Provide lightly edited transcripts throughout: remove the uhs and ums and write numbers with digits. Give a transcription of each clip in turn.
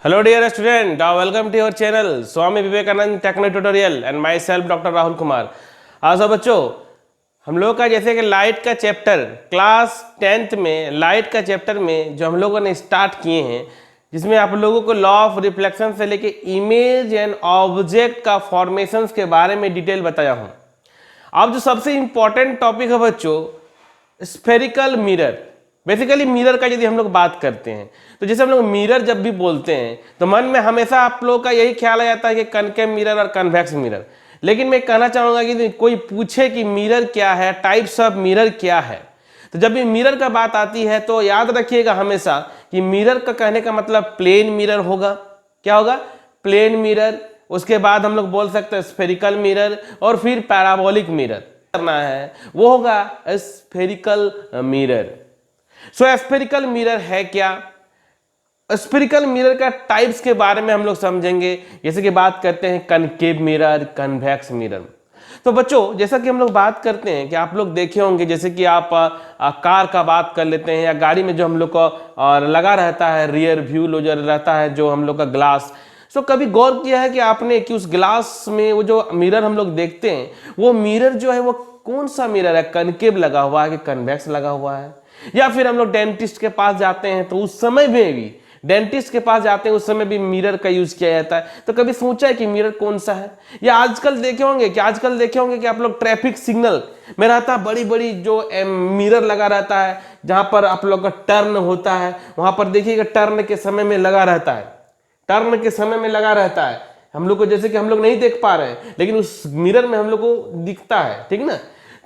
Hello dear student, welcome to your channel Swami Vivekanand techno tutorial and myself doctor Rahul Kumar. आज बच्चों हम लोग का जैसे कि लाइट का चैप्टर क्लास 10th में लाइट का चैप्टर में जो हम लोगों ने स्टार्ट किए हैं, जिसमें आप लोगों को लॉ ऑफ रिफ्लेक्शन से लेके इमेज एंड ऑब्जेक्ट का फॉर्मेशंस के बारे में डिटेल बताया हूँ। अब जो सबसे इंपॉर्टेंट टॉपिक है बच्चों, स्फेरिकल मिरर। बेसिकली मिरर का यदि हम लोग बात करते हैं तो जैसे हम लोग मिरर जब भी बोलते हैं तो मन में हमेशा आप लोगों का यही ख्याल आ जाता है कि कनकेव मिरर और कन्वेक्स मिरर। लेकिन मैं कहना चाहूंगा कि कोई पूछे कि मिरर क्या है, टाइप्स ऑफ मिरर क्या है, तो जब भी मिरर का बात आती है तो याद रखिएगा हमेशा कि मिरर का कहने का मतलब प्लेन मिरर होगा। क्या होगा? Plane mirror. उसके बाद हम लोग बोल सकते हैं स्फेरिकल मिरर और फिर पैराबोलिक मिरर करना है वो होगा स्फेरिकल मिरर। सो स्फेरिकल मिरर है क्या? स्फेरिकल मिरर का टाइप्स के बारे में हम लोग समझेंगे। जैसे कि बात करते हैं कनकेव मिरर, कन्वेक्स मिरर। तो बच्चों जैसा कि हम लोग बात करते हैं कि आप लोग देखे होंगे, जैसे कि आप कार का बात कर लेते हैं या गाड़ी में जो हम लोग को लगा रहता है रियर व्यू लो जो रहता है, जो हम लोग का ग्लास। सो कभी गौर किया है कि आपने कि उस ग्लास में वो जो मिरर हम लोग देखते हैं वो मिरर जो है वो कौन सा मिरर है? कनकेव लगा हुआ है कि कन्वेक्स लगा हुआ है? या फिर हम लोग डेंटिस्ट के पास जाते हैं तो उस समय में भी डेंटिस्ट के पास जाते हैं उस समय भी मिरर का यूज किया जाता है। तो कभी सोचा है कि मिरर कौन सा है? या आजकल देखे होंगे कि आप लोग ट्रैफिक सिग्नल में रहता है बड़ी बड़ी जो मिरर लगा रहता है, जहां पर आप लोग का टर्न होता है वहां पर देखिएगा टर्न के समय में लगा रहता है। टर्न के समय में लगा रहता है हम लोग को, जैसे कि हम लोग नहीं देख पा रहे हैं लेकिन उस मिरर में हम लोग को दिखता है। ठीक ना?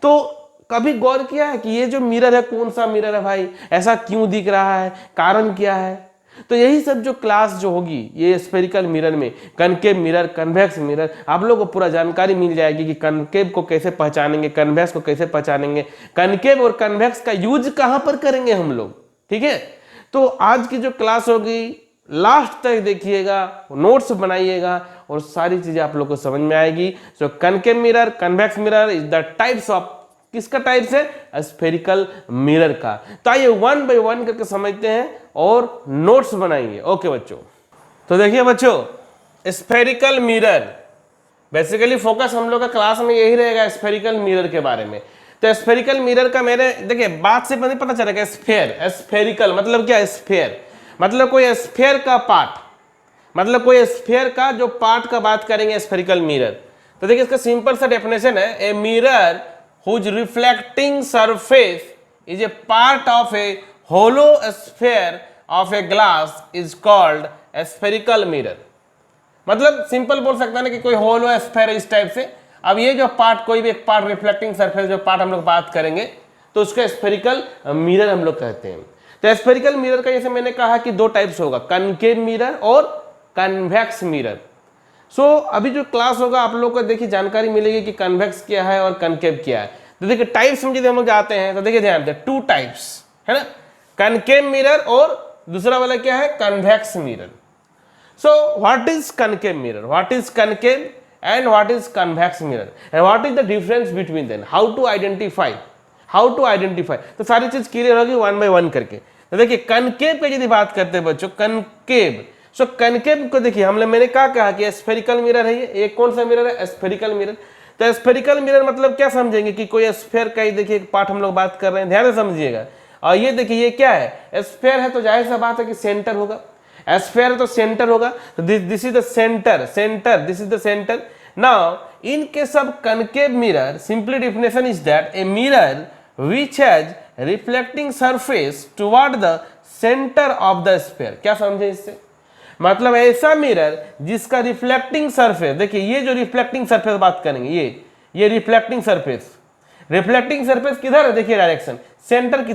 तो कभी गौर किया है कि ये जो मिरर है कौन सा मिरर है भाई, ऐसा क्यों दिख रहा है, कारण क्या है? तो यही सब जो क्लास जो होगी ये स्फेरिकल मिरर में कनकेव मिरर, कन्वेक्स मिरर, आप लोगों को पूरा जानकारी मिल जाएगी कि कनकेव को कैसे पहचानेंगे, कन्वेक्स को कैसे पहचानेंगे, कनकेव और कन्वेक्स का यूज कहां पर करेंगे हम लोग। ठीक है? तो आज की जो क्लास होगी लास्ट तक देखिएगा, नोट्स बनाइएगा और सारी चीजें आप लोग को समझ में आएगी। So concave mirror, convex mirror is the types of, किसका टाइप्स है? स्फेरिकल मिरर का। तो आइए वन बाय वन करके समझते हैं और नोट्स बनाएंगे। ओके बच्चों, तो देखिए बच्चों स्फेरिकल मिरर, बेसिकली फोकस हम लोग का क्लास में यही रहेगा स्फेरिकल मिरर के बारे में। तो स्फेरिकल मिरर का मेरे देखिए बात से पता चलेगा स्फेयर, स्फेरिकल मतलब क्या? स्फेयर मतलब कोई स्फेयर का पार्ट, मतलब कोई स्फेयर का जो पार्ट का बात करेंगे स्फेरिकल मिरर। तो देखिए इसका सिंपल सा डेफिनेशन है, a mirror whose reflecting surface is a part of a hollow sphere of a glass is called a spherical mirror। मतलब सिंपल बोल सकता है ना कि कोई होलो स्फेयर इस टाइप से। अब ये जो पार्ट, कोई भी एक पार्ट रिफ्लेक्टिंग सरफेस जो पार्ट हम लोग बात करेंगे तो उसको स्फेरिकल मिरर हम लोग कहते हैं। तो स्फेरिकल मिरर का जैसे मैंने कहा कि दो टाइप्स होगा, कनकेव मिरर और कन्वेक्स मिरर। सो अभी जो क्लास होगा आप लोग को देखिए जानकारी मिलेगी कि कन्वेक्स क्या है और कनकेव क्या है। तो देखिए टाइप्स में यदि हम लोग जाते हैं तो देखिए ध्यान दें, टू टाइप्स है ना, कनकेव मिरर और दूसरा वाला क्या है? Convex mirror. So what is concave mirror, what is concave and what is convex mirror and what is the difference between them, how to identify. तो सारी चीज क्लियर होगी वन बाय वन करके। तो देखिए कनकेव की यदि बात करते हैं बच्चों, कनकेव। सो कनकेव को देखिए मैंने कहा कि स्फेरिकल मिरर है ये कौन सा मिरर है? Spherical mirror. तो स्फेरिकल मिरर मतलब क्या समझेंगे कि कोई स्फेयर का ही देखिए एक पार्ट हम लोग बात कर रहे हैं, ध्यान से समझिएगा। और ये देखिए ये क्या है? स्फेयर है तो जाहिर सा बात है कि सेंटर होगा, स्फेयर है तो सेंटर होगा। तो this is the centre, this is the centre. Now in case of concave mirror simply definition is that a mirror which has reflecting surface toward the center of the sphere। क्या समझे इससे? मतलब ऐसा mirror जिसका reflecting surface, देखिए ये जो reflecting surface बात करेंगे, ये रिफ्लेक्टिंग सरफेस किधर है? देखिए डायरेक्शन सेंटर की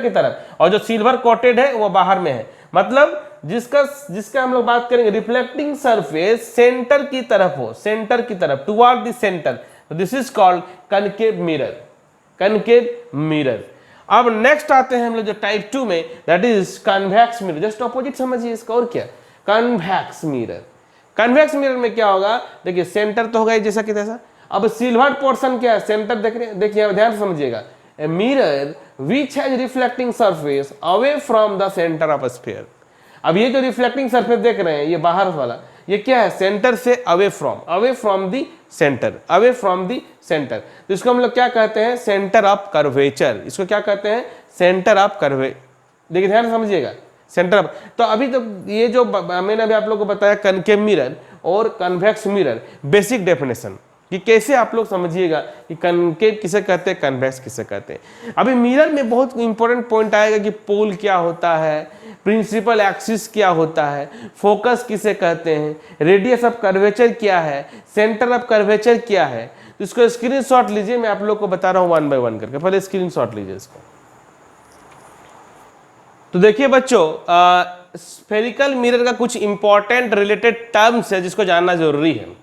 तरफ, और जो सिल्वर कोटेड है वो बाहर में है। मतलब जिसका हम लोग बात करेंगे रिफ्लेक्टिंग सरफेस सेंटर की तरफ toward the centre, this is called concave mirror. अब नेक्स्ट आते हैं हम लोग जो टाइप 2 में, that is convex mirror. Just opposite समझिए इसका, और क्या? कन्वेक्स मिरर में क्या होगा? देखिए सेंटर तो होगा जैसा कि तैसा। अब सिल्वर पोर्शन क्या है? सेंटर देख रहे हैं, देखिए ध्यान से समझिएगा, a mirror which has reflecting surface away from the centre of sphere. अब ये जो रिफ्लेक्टिंग सरफेस देख रहे हैं ये बाहर वाला, ये क्या है, सेंटर से away from the centre, away from the centre. तो इसको हम लोग क्या कहते हैं, सेंटर ऑफ कर्वेचर। इसको क्या कहते हैं, सेंटर ऑफ कर्वे। देखिए ध्यान समझिएगा, सेंटर ऑफ। तो अभी तो ये जो मैंने अभी आप लोग को बताया कनकेव मिरर और कन्वेक्स मिरर, बेसिक डेफिनेशन कि कैसे आप लोग समझिएगा कि कनकेव किसे कहते हैं, कन्वेक्स किसे कहते हैं। अभी मिरर में बहुत इंपॉर्टेंट पॉइंट आएगा कि पोल क्या होता है, प्रिंसिपल एक्सिस क्या होता है, फोकस किसे कहते हैं, रेडियस ऑफ कर्वेचर क्या है, सेंटर ऑफ कर्वेचर क्या है। तो इसको स्क्रीनशॉट लीजिए, मैं आप लोग को बता रहा हूं 1 बाय 1 करके। पहले स्क्रीनशॉट लीजिए इसको। तो देखिए बच्चों, स्फेरिकल मिरर का कुछ इंपॉर्टेंट रिलेटेड टर्म्स है जिसको जानना जरूरी है।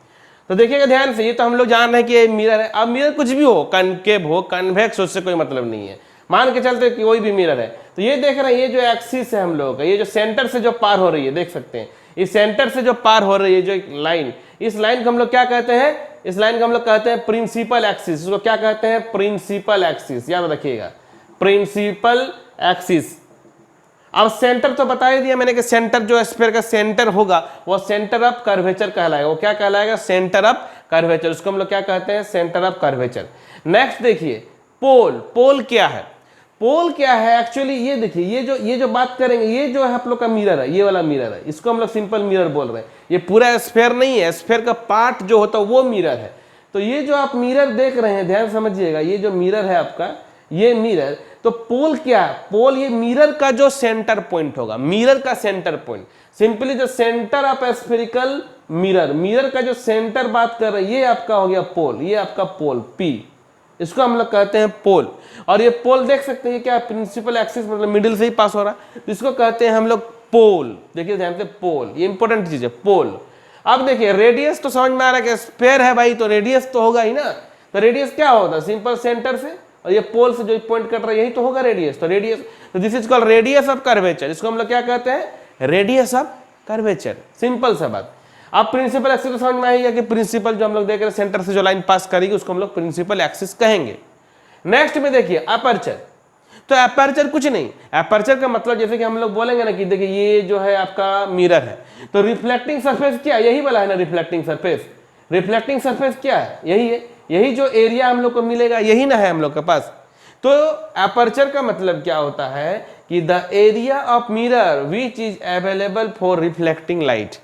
तो देखिएगा ध्यान से, ये तो हम लोग जान रहे हैं कि ये मिरर है। अब मिरर कुछ भी हो, कनकेव हो, कन्वेक्स, उससे कोई मतलब नहीं है। मान के चलते कि कोई भी मिरर है, तो ये देख रहे हैं, ये जो एक्सिस है हम लोगों का, ये जो सेंटर से जो पार हो रही है, देख सकते हैं, इस सेंटर से जो पार हो रही है जो एक लाइन, इस लाइन को हम लोग क्या कहते हैं, इस लाइन को हम लोग कहते हैं प्रिंसिपल एक्सिस। इसको क्या कहते हैं, प्रिंसिपल एक्सिस, याद रखिएगा, प्रिंसिपल एक्सिस। अब सेंटर तो बता ही दिया मैंने कि सेंटर जो स्फीयर का सेंटर होगा वो सेंटर ऑफ कर्वेचर कहलाएगा। वो क्या कहलाएगा, सेंटर ऑफ कर्वेचर। उसको हम लोग क्या कहते हैं, सेंटर ऑफ कर्वेचर। नेक्स्ट देखिए पोल। पोल क्या है, पोल क्या है एक्चुअली, ये देखिए, ये जो बात करेंगे, ये जो है आप लोग का मिरर है, ये वाला मिरर है, इसको हम लोग सिंपल मिरर बोल रहे हैं। ये पूरा स्फीयर नहीं है, स्फीयर का पार्ट जो होता है वो मिरर है। तो ये जो आप मिरर देख रहे हैं, ध्यान समझिएगा, ये जो मिरर है आपका, ये मिरर, तो पोल क्या है, पोल ये मिरर का जो सेंटर पॉइंट होगा, मिरर का सेंटर पॉइंट, सिंपली जो centre of spherical mirror, mirror का जो सेंटर बात कर रहे हैं, ये आपका हो गया पोल, ये आपका पोल पी, इसको हम लोग कहते हैं पोल। और ये पोल देख सकते हैं क्या, प्रिंसिपल एक्सिस मतलब मिडिल से ही पास हो रहा है, तो इसको कहते हैं हम लोग पोल। देखिए ध्यान से, पोल ये इंपॉर्टेंट चीज है, पोल। अब देखिए रेडियस तो समझ में आ रहा है कि स्फीयर है भाई, तो रेडियस तो होगा ही ना। तो रेडियस क्या होता है, सिंपल सेंटर से, और ये पोल से जो पॉइंट कट रहा है यही तो होगा रेडियस। तो रेडियस, तो this is called radius of curvature. इसको हम लोग क्या कहते हैं, रेडियस ऑफ कर्वेचर, सिंपल सा बात। अब प्रिंसिपल एक्सिस तो समझ में आएगा कि प्रिंसिपल जो हम लोग देख रहे हैं सेंटर से जो लाइन पास करेगी उसको हम लोग प्रिंसिपल एक्सिस कहेंगे। नेक्स्ट में देखिए अपर्चर। तो अपर्चर कुछ नहीं, अपर्चर का मतलब जैसे कि हम लोग बोलेंगे ना कि देखिए ये जो है आपका मिरर है, तो रिफ्लेक्टिंग सरफेस क्या, यही वाला है ना रिफ्लेक्टिंग सरफेस। रिफ्लेक्टिंग सरफेस क्या है, यही है, यही जो एरिया हम लोग को मिलेगा यही ना है हम लोग के पास। तो अपर्चर का मतलब क्या होता है कि the area of mirror which is available for reflecting light.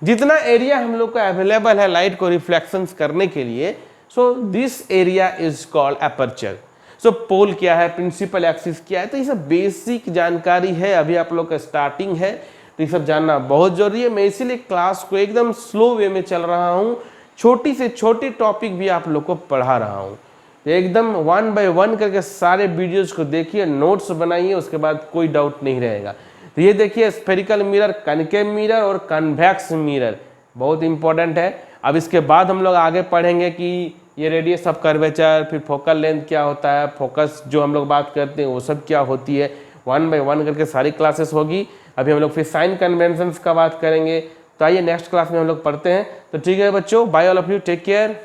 जितना एरिया हम लोग को अवेलेबल है लाइट को रिफ्लेक्शंस करने के लिए, so this area is called aperture. So pole क्या है, प्रिंसिपल एक्सिस क्या है, तो ये सब बेसिक जानकारी है, अभी आप लोग का स्टार्टिंग है, तो ये सब जानना बहुत जरूरी है। मैं इसीलिए क्लास को एकदम स्लो वे में चल रहा हूँ, छोटी से छोटी टॉपिक भी आप लोग को पढ़ा रहा हूँ। एकदम 1 बाय 1 करके सारे वीडियोस को देखिए, नोट्स बनाइए, उसके बाद कोई डाउट नहीं रहेगा। तो ये देखिए स्फेरिकल मिरर, कनकेव मिरर और कन्वेक्स मिरर बहुत इंपॉर्टेंट है। अब इसके बाद हम लोग आगे पढ़ेंगे कि ये रेडियस ऑफ कर्वेचर, फिर फोकल लेंथ क्या होता है, फोकस जो हम लोग बात करते हैं वो सब क्या होती है, 1 बाय 1 करके सारी क्लासेस होगी। अभी हम लोग फिर साइन कन्वेंशंस का बात करेंगे। तो आइए नेक्स्ट क्लास में हम लोग पढ़ते हैं। तो ठीक है बच्चों, bye all of you, take care.